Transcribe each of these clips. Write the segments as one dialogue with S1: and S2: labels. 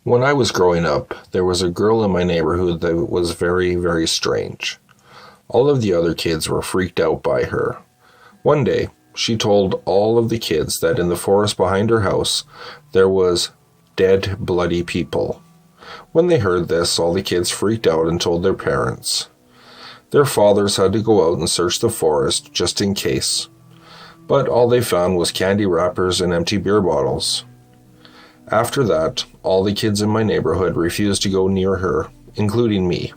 S1: When I was growing up, there was a girl in my neighborhood that was very, very strange. All of the other kids were freaked out by her. One day, she told all of the kids that in the forest behind her house, there was dead, bloody people. When they heard this, all the kids freaked out and told their parents. Their fathers had to go out and search the forest just in case. But all they found was candy wrappers and empty beer bottles. After that, all the kids in my neighborhood refused to go near her, including me.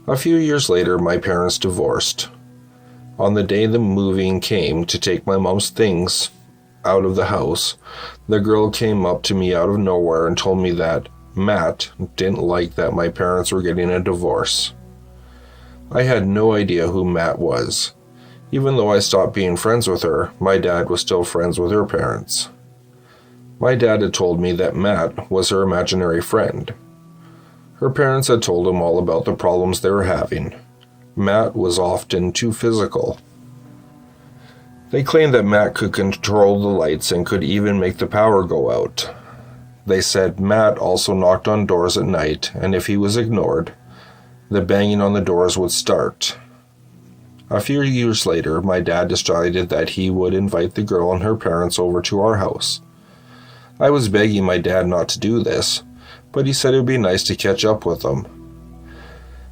S1: A few years later, my parents divorced. On the day the moving came to take my mom's things out of the house, the girl came up to me out of nowhere and told me that Matt didn't like that my parents were getting a divorce. I had no idea who Matt was. Even though I stopped being friends with her, my dad was still friends with her parents. My dad had told me that Matt was her imaginary friend. Her parents had told him all about the problems they were having. Matt was often too physical. They claimed that Matt could control the lights and could even make the power go out. They said Matt also knocked on doors at night, and if he was ignored, the banging on the doors would start. A few years later, my dad decided that he would invite the girl and her parents over to our house. I was begging my dad not to do this, but he said it would be nice to catch up with them.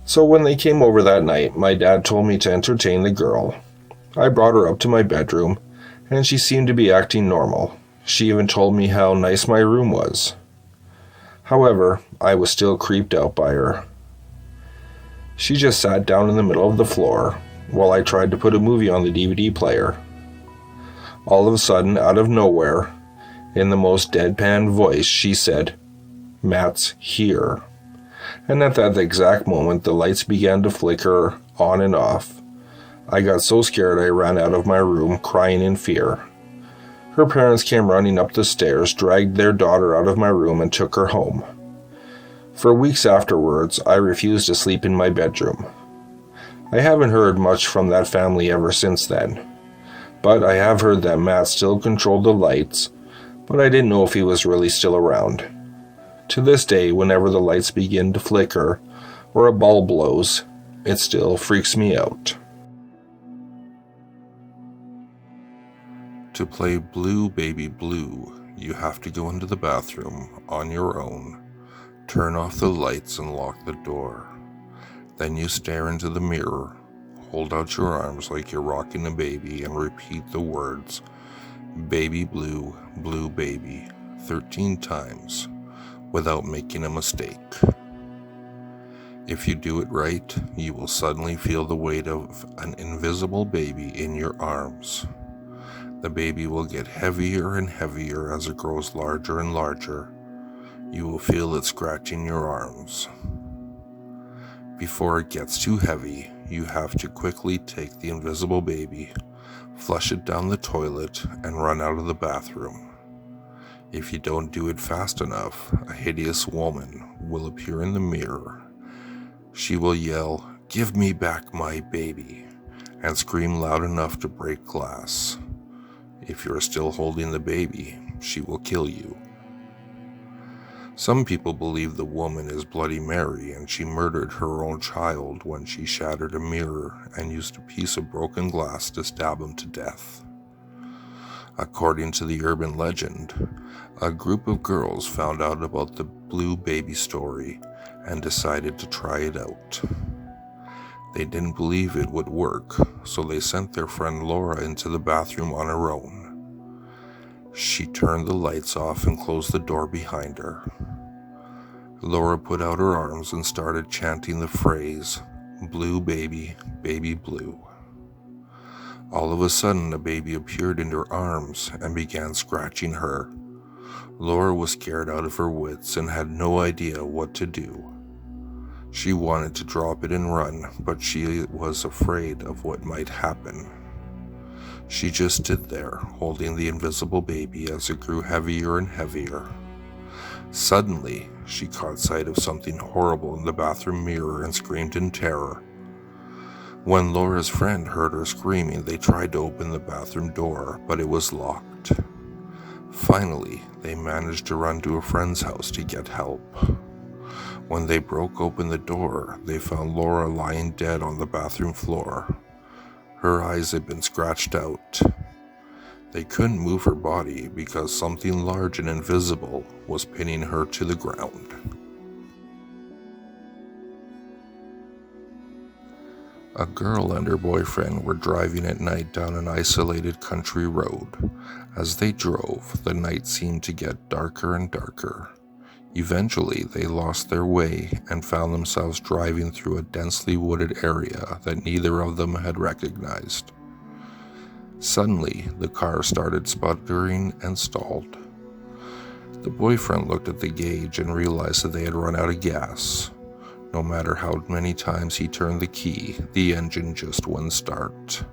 S1: So when they came over that night, my dad told me to entertain the girl. I brought her up to my bedroom, and she seemed to be acting normal. She even told me how nice my room was. However, I was still creeped out by her. She just sat down in the middle of the floor while I tried to put a movie on the DVD player. All of a sudden, out of nowhere, in the most deadpan voice, she said, "Matt's here." And at that exact moment, the lights began to flicker on and off. I got so scared I ran out of my room, crying in fear. Her parents came running up the stairs, dragged their daughter out of my room, and took her home. For weeks afterwards, I refused to sleep in my bedroom. I haven't heard much from that family ever since then. But I have heard that Matt still controlled the lights, but I didn't know if he was really still around. To this day, whenever the lights begin to flicker or a bulb blows, it still freaks me out.
S2: To play Blue Baby Blue, you have to go into the bathroom on your own, turn off the lights and lock the door. Then you stare into the mirror, hold out your arms like you're rocking a baby and repeat the words, "Baby Blue, Blue Baby," 13 times without making a mistake. If you do it right, you will suddenly feel the weight of an invisible baby in your arms. The baby will get heavier and heavier as it grows larger and larger. You will feel it scratching your arms. Before it gets too heavy, you have to quickly take the invisible baby, flush it down the toilet, and run out of the bathroom. If you don't do it fast enough, a hideous woman will appear in the mirror. She will yell, "Give me back my baby," and scream loud enough to break glass. If you're still holding the baby, she will kill you. Some people believe the woman is Bloody Mary and she murdered her own child when she shattered a mirror and used a piece of broken glass to stab him to death. According to the urban legend, a group of girls found out about the blue baby story and decided to try it out. They didn't believe it would work, so they sent their friend Laura into the bathroom on her own. She turned the lights off and closed the door behind her. Laura put out her arms and started chanting the phrase, "Blue baby, baby blue." All of a sudden, a baby appeared in her arms and began scratching her. Laura was scared out of her wits and had no idea what to do. She wanted to drop it and run, but she was afraid of what might happen. She just stood there, holding the invisible baby as it grew heavier and heavier. Suddenly, she caught sight of something horrible in the bathroom mirror and screamed in terror. When Laura's friend heard her screaming, they tried to open the bathroom door, but it was locked. Finally, they managed to run to a friend's house to get help. When they broke open the door, they found Laura lying dead on the bathroom floor. Her eyes had been scratched out. They couldn't move her body because something large and invisible was pinning her to the ground. A girl and her boyfriend were driving at night down an isolated country road. As they drove, the night seemed to get darker and darker. Eventually, they lost their way and found themselves driving through a densely wooded area that neither of them had recognized. Suddenly, the car started sputtering and stalled. The boyfriend looked at the gauge and realized that they had run out of gas. No matter how many times he turned the key, the engine just wouldn't start.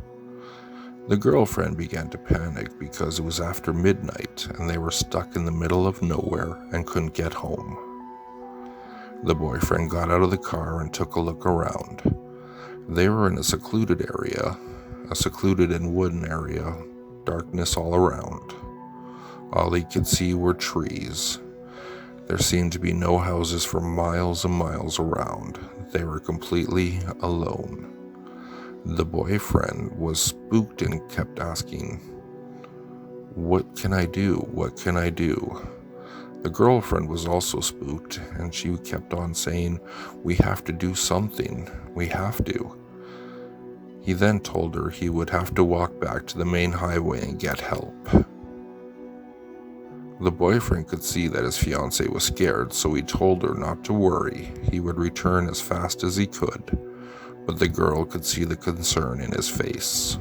S2: The girlfriend began to panic because it was after midnight and they were stuck in the middle of nowhere and couldn't get home. The boyfriend got out of the car and took a look around. They were in a secluded and wooden area, darkness all around. All he could see were trees. There seemed to be no houses for miles and miles around. They were completely alone. The boyfriend was spooked and kept asking, "What can I do? What can I do?" The girlfriend was also spooked, and she kept on saying, "We have to do something. We have to." He then told her he would have to walk back to the main highway and get help. The boyfriend could see that his fiancée was scared, so he told her not to worry. He would return as fast as he could, but the girl could see the concern in his face.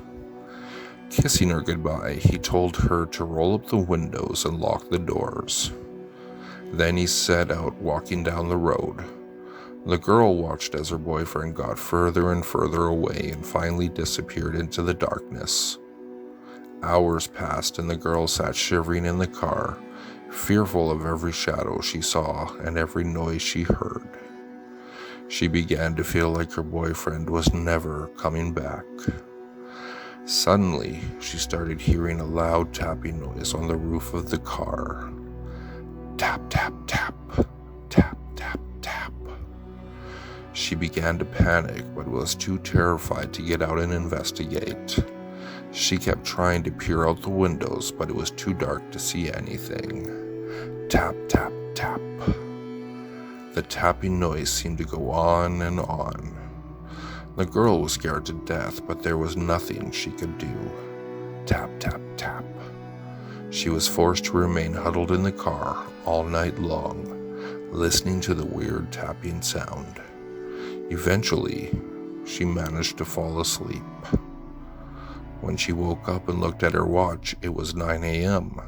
S2: Kissing her goodbye, he told her to roll up the windows and lock the doors. Then he set out walking down the road. The girl watched as her boyfriend got further and further away and finally disappeared into the darkness. Hours passed and the girl sat shivering in the car, fearful of every shadow she saw and every noise she heard. She began to feel like her boyfriend was never coming back. Suddenly, she started hearing a loud tapping noise on the roof of the car. Tap, tap, tap, tap, tap, tap. She began to panic, but was too terrified to get out and investigate. She kept trying to peer out the windows, but it was too dark to see anything. Tap, tap, tap. The tapping noise seemed to go on and on. The girl was scared to death, but there was nothing she could do. Tap, tap, tap. She was forced to remain huddled in the car all night long, listening to the weird tapping sound. Eventually, she managed to fall asleep. When she woke up and looked at her watch, it was 9 a.m.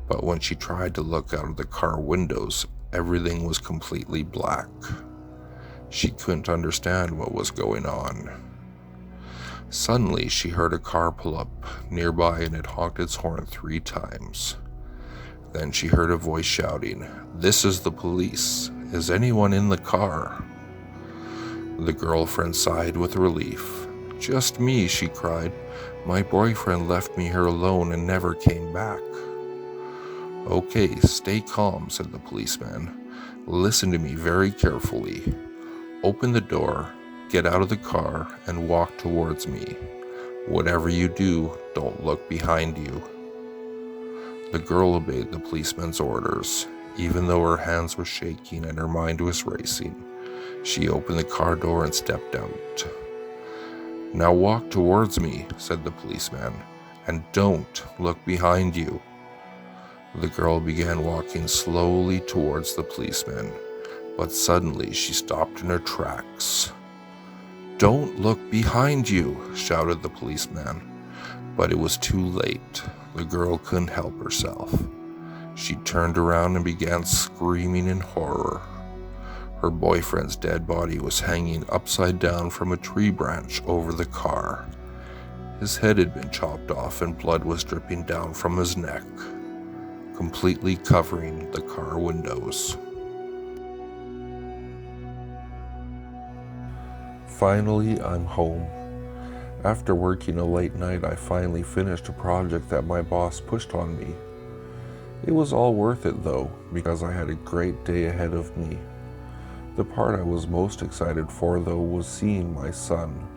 S2: But when she tried to look out of the car windows, everything was completely black. She couldn't understand what was going on. Suddenly, she heard a car pull up nearby and it honked its horn 3 times. Then she heard a voice shouting, "This is the police. Is anyone in the car?" The girlfriend sighed with relief. "Just me," she cried. "My boyfriend left me here alone and never came back." "Okay, stay calm," said the policeman. "Listen to me very carefully. Open the door, get out of the car, and walk towards me. Whatever you do, don't look behind you." The girl obeyed the policeman's orders, even though her hands were shaking and her mind was racing. She opened the car door and stepped out. "Now walk towards me," said the policeman, "and don't look behind you." The girl began walking slowly towards the policeman, but suddenly she stopped in her tracks. "Don't look behind you," shouted the policeman. But it was too late. The girl couldn't help herself. She turned around and began screaming in horror. Her boyfriend's dead body was hanging upside down from a tree branch over the car. His head had been chopped off and blood was dripping down from his neck, completely covering the car windows. Finally, I'm home. After working a late night, I finally finished a project that my boss pushed on me.
S1: It was all worth it though, because I had a great day ahead of me. The part I was most excited for though was seeing my son.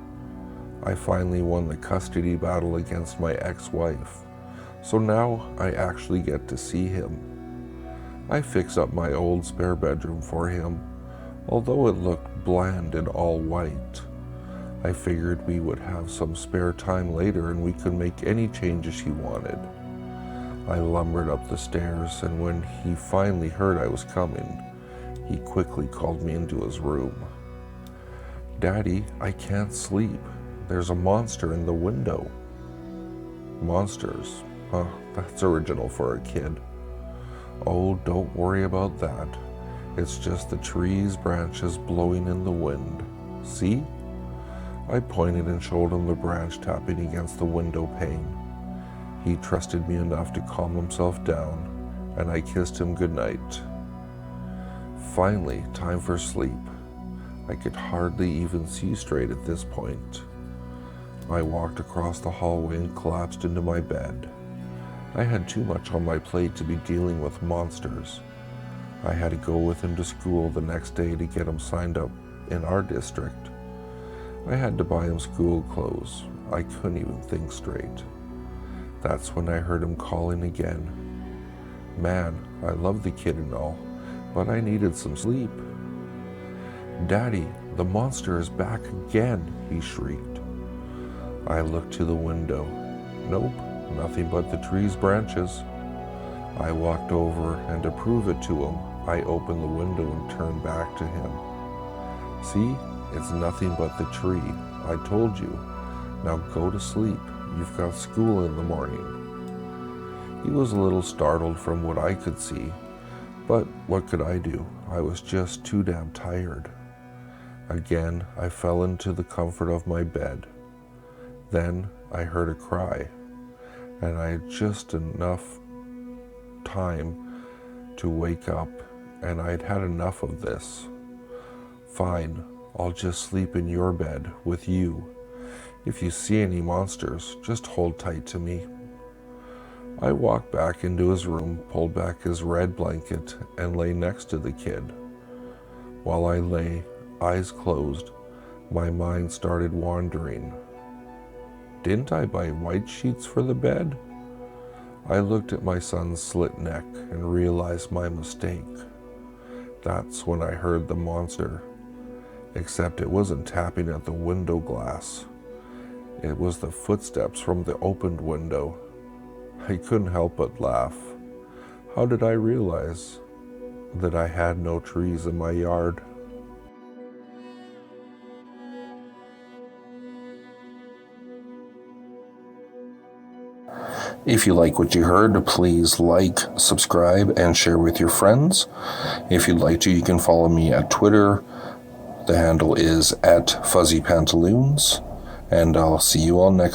S1: I finally won the custody battle against my ex-wife, so now I actually get to see him. I fixed up my old spare bedroom for him, although it looked bland and all white. I figured we would have some spare time later and we could make any changes he wanted. I lumbered up the stairs, and when he finally heard I was coming, he quickly called me into his room. "Daddy, I can't sleep. There's a monster in the window." Monsters? Huh, that's original for a kid. "Oh, don't worry about that. It's just the trees' branches blowing in the wind. See?" I pointed and showed him the branch tapping against the window pane. He trusted me enough to calm himself down, and I kissed him goodnight. Finally, time for sleep. I could hardly even see straight at this point. I walked across the hallway and collapsed into my bed. I had too much on my plate to be dealing with monsters. I had to go with him to school the next day to get him signed up in our district. I had to buy him school clothes. I couldn't even think straight. That's when I heard him calling again. Man, I love the kid and all, but I needed some sleep. "Daddy, the monster is back again," he shrieked. I looked to the window. Nope, nothing but the tree's branches. I walked over, and to prove it to him, I opened the window and turned back to him. "See? It's nothing but the tree. I told you. Now go to sleep. You've got school in the morning." He was a little startled from what I could see, but what could I do? I was just too damn tired. Again, I fell into the comfort of my bed. Then I heard a cry, and I had just enough time to wake up, and I'd had enough of this. "Fine, I'll just sleep in your bed with you. If you see any monsters, just hold tight to me." I walked back into his room, pulled back his red blanket, and lay next to the kid. While I lay, eyes closed, my mind started wandering. Didn't I buy white sheets for the bed? I looked at my son's slit neck and realized my mistake. That's when I heard the monster. Except it wasn't tapping at the window glass. It was the footsteps from the opened window. I couldn't help but laugh. How did I realize that I had no trees in my yard? If you like what you heard, please like, subscribe, and share with your friends. If you'd like to, you can follow me at Twitter. The handle is @FuzzyPantaloons, and I'll see you all next